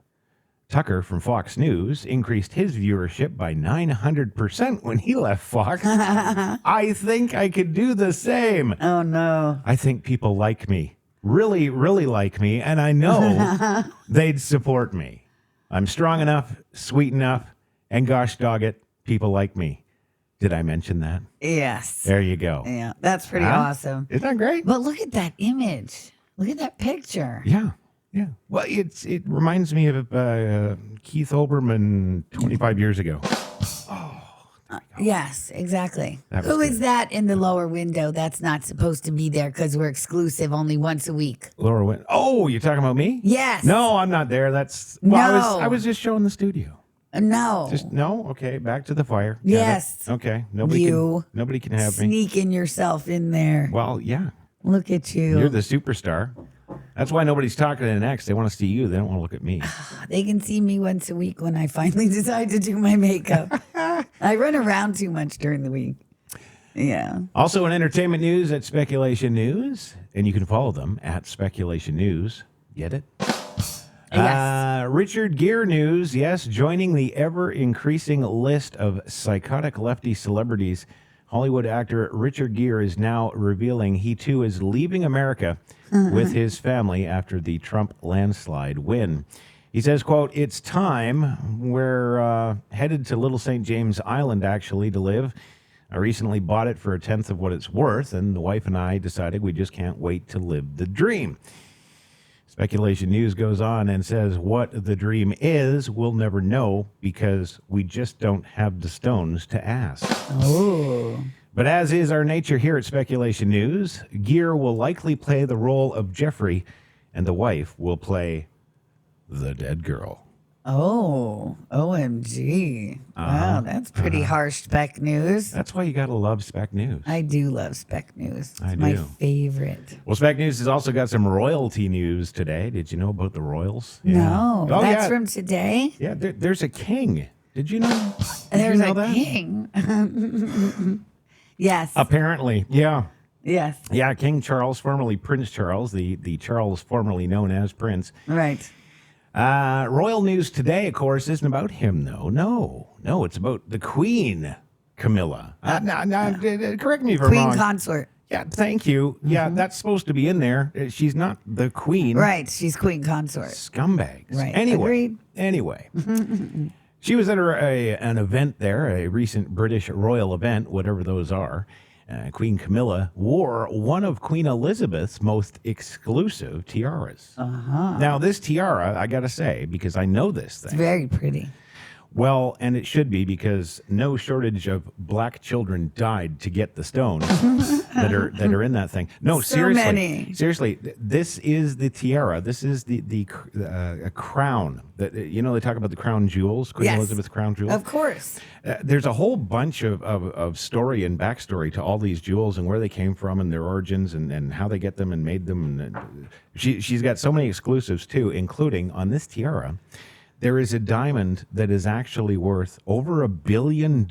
Tucker from Fox News increased his viewership by 900% when he left Fox. I think I could do the same. Oh, no. I think people like me, really, really like me, and I know they'd support me. I'm strong enough, sweet enough, and gosh dog it, people like me. Did I mention that? Yes. There you go. Yeah. That's pretty Huh? awesome. Isn't that great? But look at that image. Look at that picture. Yeah. Well, it reminds me of Keith Olbermann 25 years ago. Yes, exactly. That was Who is good. that in the lower window that's not supposed to be there because we're exclusive only once a week? Laura went, "Oh, you're talking about me?" Yes. No, I'm not there. Well, No. I was just showing the studio. No. No. Okay, back to the fire. Got it. Yes. Okay. You Nobody can have me. Sneaking yourself in there. Well, yeah. Look at you. You're the superstar. That's why nobody's talking to the next. They want to see you. They don't want to look at me. They can see me once a week when I finally decide to do my makeup. I run around too much during the week. Yeah. Also in entertainment news at Speculation News, and you can follow them at Speculation News. Get it? Yes. Richard Gere news, yes, joining the ever-increasing list of psychotic lefty celebrities. Hollywood actor Richard Gere is now revealing he too is leaving America with his family after the Trump landslide win. He says, quote, "It's time. We're headed to Little St. James Island, actually, to live. I recently bought it for 1/10 of what it's worth, and the wife and I decided we just can't wait to live the dream." Speculation News goes on and says what the dream is, we'll never know because we just don't have the stones to ask. Oh. But as is our nature here at Speculation News, Gere will likely play the role of Jeffrey, and the wife will play the dead girl. Oh. OMG. Wow, that's pretty harsh spec news. That's why you got to love Spec News. I do love spec news. It's I my do. favorite. Well, Spec News has also got some royalty news today. Did you know about the royals? No. Oh, That's yeah. from today? Yeah, there's a king. Did you know? Did There's you know a that? king. Yes. Apparently, yeah. Yes. Yeah, King Charles, formerly Prince Charles, the Charles formerly known as Prince. Right. Royal news today, of course, isn't about him, though. No, it's about the Queen, Camilla. Correct me if I'm Queen wrong. consort. Yeah, thank you. Yeah, that's supposed to be in there. She's not the Queen. Right. She's queen consort. Scumbags. Right. Anyway. Agreed. She was at an event there, a recent British royal event, whatever those are. Queen Camilla wore one of Queen Elizabeth's most exclusive tiaras. Now, this tiara, I got to say, because I know this It's thing. very pretty. Well, and it should be because no shortage of black children died to get the stones that are in that thing. No, So seriously, many. seriously, this is the tiara. This is the crown. That they talk about the crown jewels, Queen Yes. Elizabeth's crown jewels. Of course. There's a whole bunch of story and backstory to all these jewels and where they came from and their origins and how they get them and made them. And she's got so many exclusives too, including on this tiara. There is a diamond that is actually worth over $1 billion.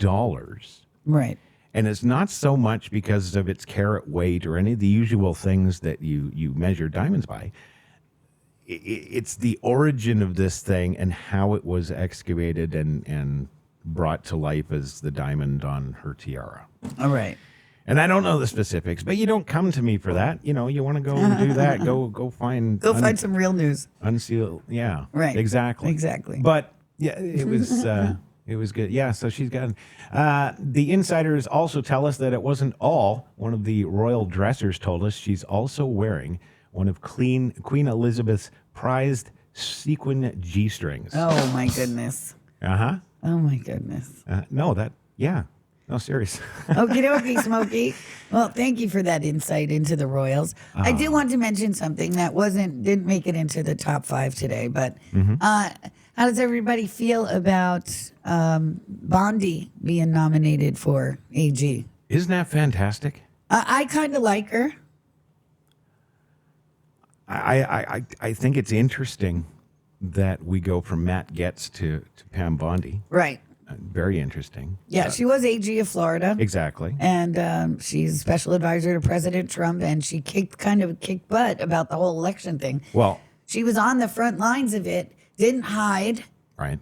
Right. And it's not so much because of its carat weight or any of the usual things that you measure diamonds by. it's the origin of this thing and how it was excavated and brought to life as the diamond on her tiara. All right. And I don't know the specifics, but you don't come to me for that. You want to go and do that. Go find Find some real news. Unseal. Yeah. Right. Exactly. But yeah, it was it was good. Yeah. So she's got. The insiders also tell us that it wasn't all. One of the royal dressers told us she's also wearing one of Queen Elizabeth's prized sequin G-strings. Oh my goodness. Oh my goodness. No, serious. Okie dokie, Smokey. Well, thank you for that insight into the Royals. I did want to mention something that didn't make it into the top 5 today, but how does everybody feel about Bondi being nominated for AG? Isn't that fantastic? I kind of like her. I think it's interesting that we go from Matt Getz to Pam Bondi. Right. Very interesting. Yeah, she was AG of Florida. Exactly. And she's special advisor to President Trump, and she kicked butt about the whole election thing. Well, she was on the front lines of it, didn't hide. Right.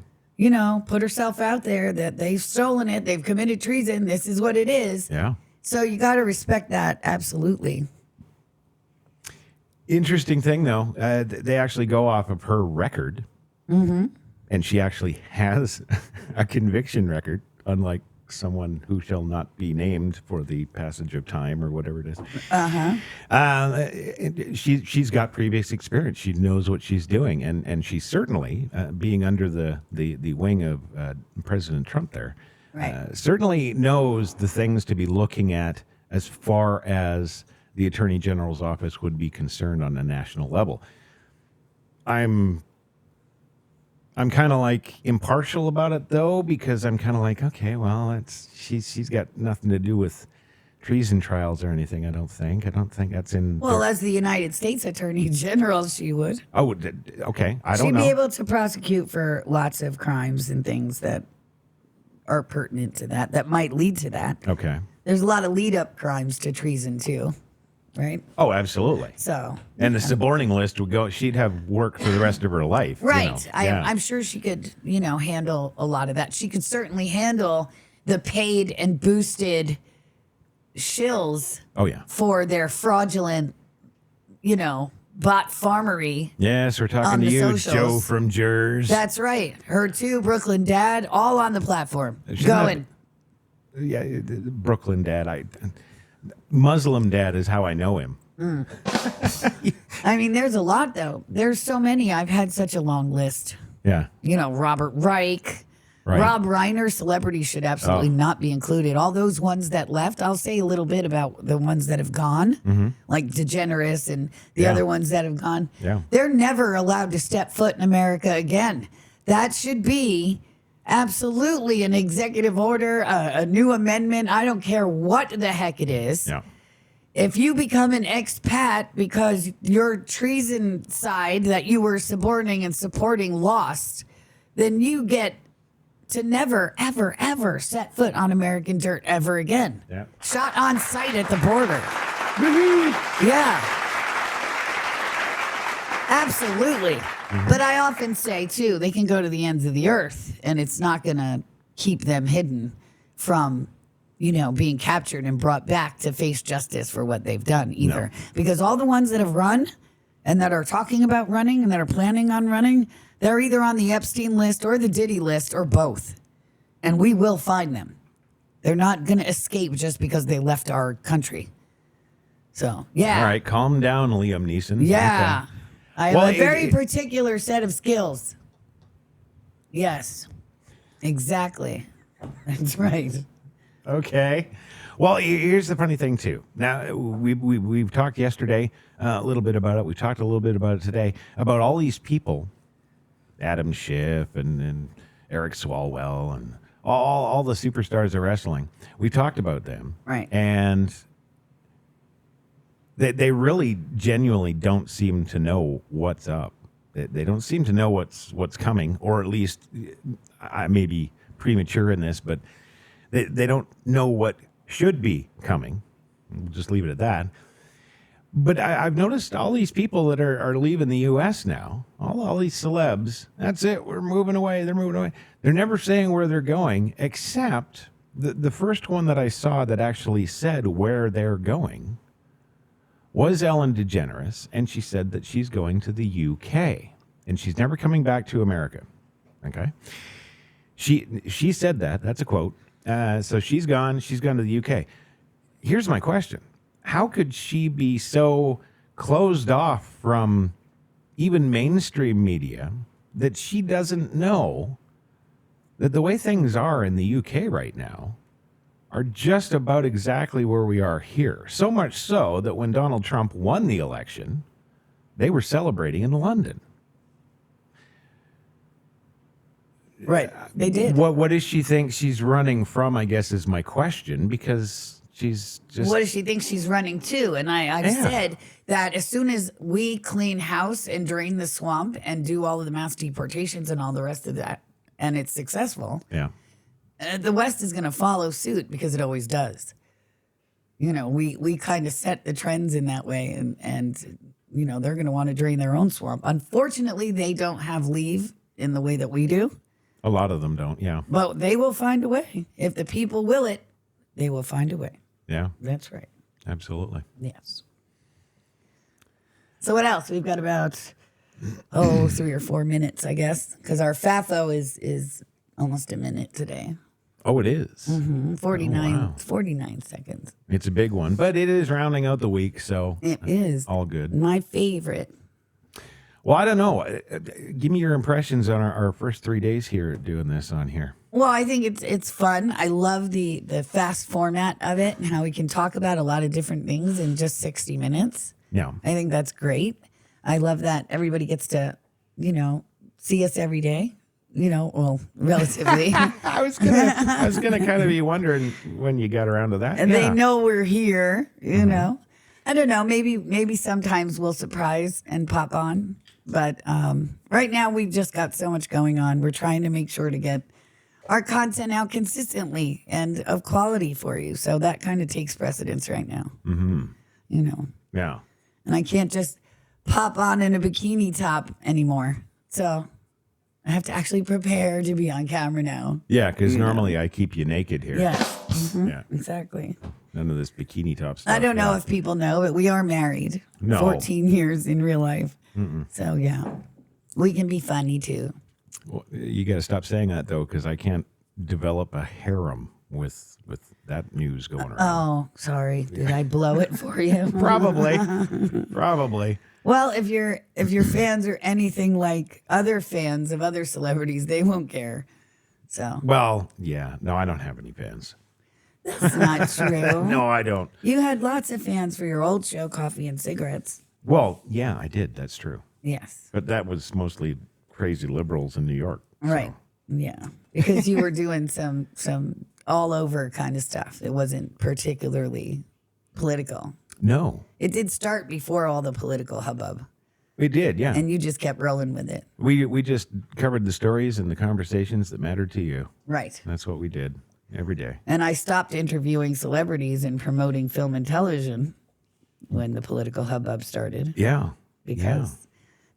Put herself out there that they've stolen it, they've committed treason, this is what it is. Yeah. So you got to respect that, absolutely. Interesting thing, though, they actually go off of her record. Mm-hmm. And she actually has a conviction record, unlike someone who shall not be named for the passage of time or whatever it is. She's got previous experience. She knows what she's doing. And she certainly, being under the wing of President Trump there, right. Certainly knows the things to be looking at as far as the Attorney General's office would be concerned on a national level. I'm kind of like impartial about it though, because I'm kind of like, okay, well, she's got nothing to do with treason trials or anything. I don't think that's in. Well, as the United States Attorney General, she would. Oh, okay. I don't know. She'd be able to prosecute for lots of crimes and things that are pertinent to that might lead to that. Okay. There's a lot of lead up crimes to treason too. Right. Oh, absolutely. So, and the suborning list would go. She'd have work for the rest of her life. Right. I'm sure she could, handle a lot of that. She could certainly handle the paid and boosted shills. Oh yeah. For their fraudulent, bot farmery. Yes, we're talking to you, socials. Joe from Jers. That's right. Her too, Brooklyn Dad, all on the platform. Going. Brooklyn Dad. Muslim Dad is how I know him. I mean, there's a lot, though. There's so many. I've had such a long list. Yeah. Robert Reich. Right. Rob Reiner, celebrities should absolutely not be included. All those ones that left, I'll say a little bit about the ones that have gone, like DeGeneres and the other ones that have gone. Yeah. They're never allowed to step foot in America again. That should be absolutely an executive order, a new amendment. I don't care what the heck it is. Yeah. If you become an expat because your treason side that you were suborning and supporting lost, then you get to never, ever, ever set foot on American dirt ever again. Yeah. Shot on sight at the border. Yeah. Absolutely. But I often say, too, they can go to the ends of the earth, and it's not going to keep them hidden from, being captured and brought back to face justice for what they've done either. No. Because all the ones that have run and that are talking about running and that are planning on running, they're either on the Epstein list or the Diddy list or both. And we will find them. They're not going to escape just because they left our country. So, yeah. All right, calm down, Liam Neeson. Yeah. Okay. I have a very particular set of skills. Yes, exactly. That's right. Okay. Well, here's the funny thing, too. Now, we've talked yesterday a little bit about it. We talked a little bit about it today, about all these people, Adam Schiff and Eric Swalwell and all the superstars of wrestling. We talked about them. Right. And they really genuinely don't seem to know what's up. They don't seem to know what's coming, or at least I may be premature in this, but they don't know what should be coming. We'll just leave it at that. But I've noticed all these people that are leaving the U.S. now, all these celebs, that's it. We're moving away. They're moving away. They're never saying where they're going, except the first one that I saw that actually said where they're going was Ellen DeGeneres, and she said that she's going to the UK, and she's never coming back to America. Okay? She said that. That's a quote. So she's gone. She's gone to the UK. Here's my question. How could she be so closed off from even mainstream media that she doesn't know that the way things are in the UK right now are just about exactly where we are here? So much so that when Donald Trump won the election, they were celebrating in London. Right. They did. What does she think she's running from, I guess, is my question, because she's just... What does she think she's running to? And I've Yeah. said that as soon as we clean house and drain the swamp and do all of the mass deportations and all the rest of that, and it's successful, Yeah. The West is going to follow suit because it always does. You know, we kind of set the trends in that way, and you know, they're going to want to drain their own swamp. Unfortunately, they don't have leave in the way that we do. A lot of them don't, yeah. But they will find a way. If the people will it, they will find a way. Yeah, That's right. absolutely. Yes. So what else? We've got about 3 or 4 minutes, I guess, because our FAFO is almost a minute today. Oh, it is. 49, Oh, wow. 49 seconds. It's a big one, but it is rounding out the week, so It is all good. my favorite. Well, I don't know. Give me your impressions on our first 3 days here doing this on here. Well, I think it's fun. I love the fast format of it and how we can talk about a lot of different things in just 60 minutes. Yeah. I think that's great. I love that everybody gets to, you know, see us every day. You know, well, relatively. I was gonna kind of be wondering when you got around to that. And Yeah. they know we're here, you know. I don't know, maybe sometimes we'll surprise and pop on. But right now we've just got so much going on. We're trying to make sure to get our content out consistently and of quality for you. So that kind of takes precedence right now. Mm-hmm. You know. Yeah. And I can't just pop on in a bikini top anymore. So I have to actually prepare to be on camera now. Yeah, because normally I keep you naked here. Yeah. Mhm. Yeah. Exactly. None of this bikini top stuff. I don't know yeah. if people know, but we are married. No. 14 years in real life. So, yeah, we can be funny too. Well, you got to stop saying that though, because I can't develop a harem with that news going around. Oh, sorry. Did I blow it for you? Probably. Well, if your fans are anything like other fans of other celebrities, they won't care. So Well, yeah. No, I don't have any fans. that's not true. No, I don't. You had lots of fans for your old show, Coffee and Cigarettes. Well, yeah, I did. That's true. Yes. But that was mostly crazy liberals in New York. so. Right. Yeah. Because you were doing some all over kind of stuff. It wasn't particularly political. No, It did start before all the political hubbub, we did. Yeah. and you just kept rolling with it. We just covered the stories and the conversations that mattered to you. Right. That's what we did every day. And I stopped interviewing celebrities and promoting film and television when the political hubbub started Yeah. because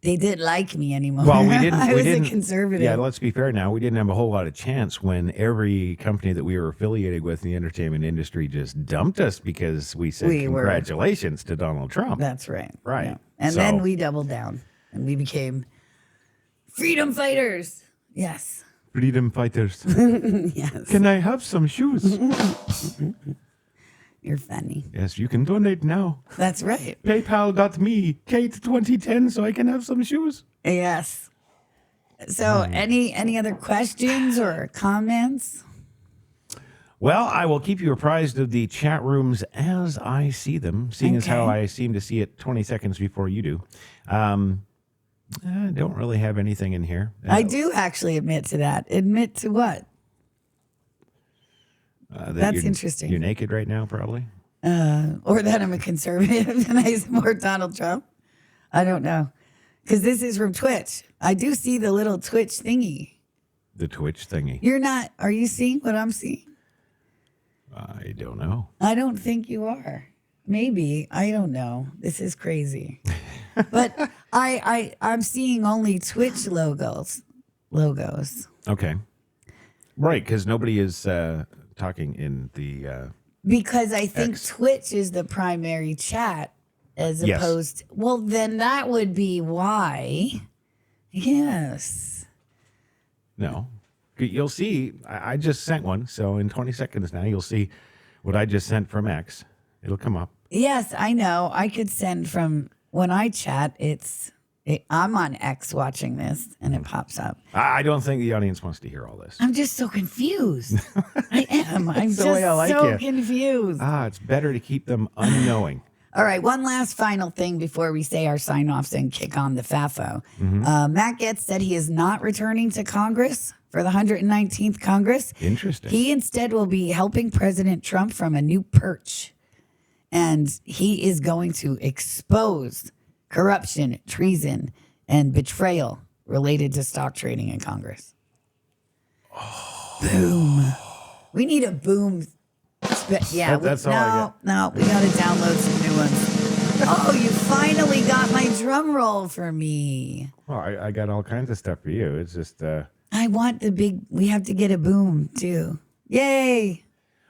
they didn't like me anymore. Well, we didn't. I we was didn't, a conservative. Yeah, let's be fair now. We didn't have a whole lot of chance when every company that we were affiliated with in the entertainment industry just dumped us because we said We were- congratulations to Donald Trump. That's right. Right. Yeah. And So- then we doubled down and we became freedom fighters. Yes. Freedom fighters. Yes. Can I have some shoes? You're funny. Yes, you can donate now. That's right. PayPal.me, Kate 2010, so I can have some shoes. Yes. So any other questions or comments? Well, I will keep you apprised of the chat rooms as I see them, seeing as how Okay. I seem to see it 20 seconds before you do. I don't really have anything in here. I do actually admit to that. Admit to what? That That's you're- interesting. You're naked right now, probably. Or that I'm a conservative and I support Donald Trump? I don't know. Because this is from Twitch. I do see the little Twitch thingy. The Twitch thingy. You're not, are you seeing what I'm seeing? I don't know. I don't think you are. Maybe. I don't know. This is crazy. But I'm seeing only Twitch logos. Okay. Right, because nobody is talking in the Because I think X. Twitch is the primary chat as Yes. opposed well, then that would be why. Yes. No. You'll see, I just sent one, so in 20 seconds now, you'll see what I just sent from X. It'll come up. Yes, I know. I could send from when I chat, I'm on X watching this and it pops up. I don't think the audience wants to hear all this. I'm just so confused. I am. I'm the way I like so it. confused. It's better to keep them unknowing. All right, one last final thing before we say our sign-offs and kick on the FAFO. Matt Gaetz said he is not returning to Congress for the 119th Congress. Interesting. He instead will be helping President Trump from a new perch. And he is going to expose corruption, treason, and betrayal related to stock trading in Congress. Boom. We need a boom. Yeah, That's all I got. No, we got to download some new ones. Oh, you finally got my drum roll for me. Well, I got all kinds of stuff for you. It's just I want the big, we have to get a boom too. Yay.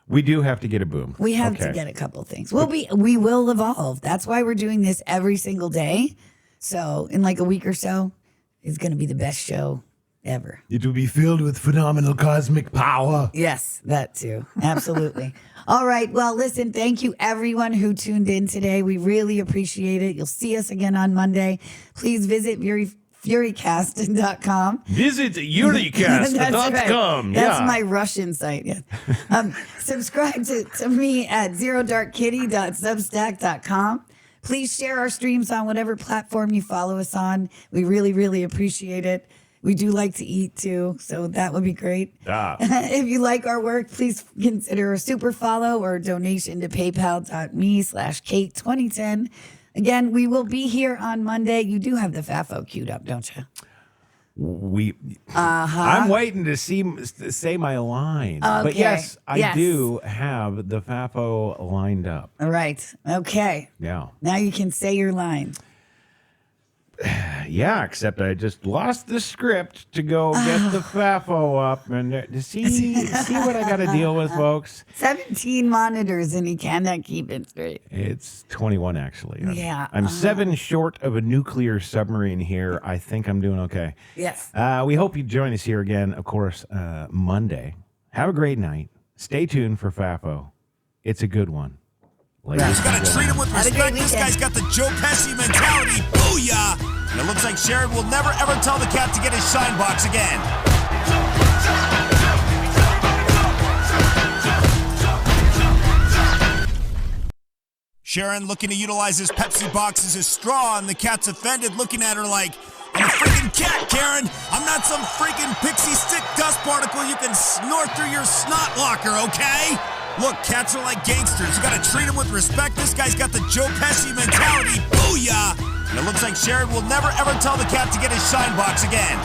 we do have to get a boom. We have to get a couple things. We will evolve. That's why we're doing this every single day. So in like a week or so, it's going to be the best show ever. It will be filled with phenomenal cosmic power. Yes, that too. Absolutely. All right. Well, listen, thank you everyone who tuned in today. We really appreciate it. You'll see us again on Monday. Please visit Furycast.com. Visit Furycast.com. That's my Russian site. Yeah. Subscribe to me at zerodarkkitty.substack.com. Please share our streams on whatever platform you follow us on. We really, really appreciate it. We do like to eat too, so that would be great. If you like our work, please consider a super follow or donation to paypal.me/Kate2010. Again, we will be here on Monday. You do have the FAFO queued up, don't you? I'm waiting to say my line. Okay. But yes, I do have the FAFO lined up. All right. Okay. Yeah. Now you can say your line. Yeah, except I just lost the script to go get the FAFO up and to see what I got to deal with, folks. 17 monitors and he cannot keep it straight. It's 21, actually. Yeah. I'm 7 short of a nuclear submarine here. I think I'm doing okay. Yes. We hope you join us here again, of course, Monday. Have a great night. Stay tuned for FAFO. It's a good one. You gotta treat him with respect. This guy's got the Joe Pesci mentality. Booyah! And it looks like Sharon will never ever tell the cat to get his shine box again. Sharon looking to utilize his Pepsi box as his straw, and the cat's offended, looking at her like, I'm a freaking cat, Karen! I'm not some freaking pixie stick dust particle you can snort through your snot locker, okay? Look, cats are like gangsters. You gotta treat them with respect. This guy's got the Joe Pesci mentality. Booyah! And it looks like Sharon will never ever tell the cat to get his shine box again.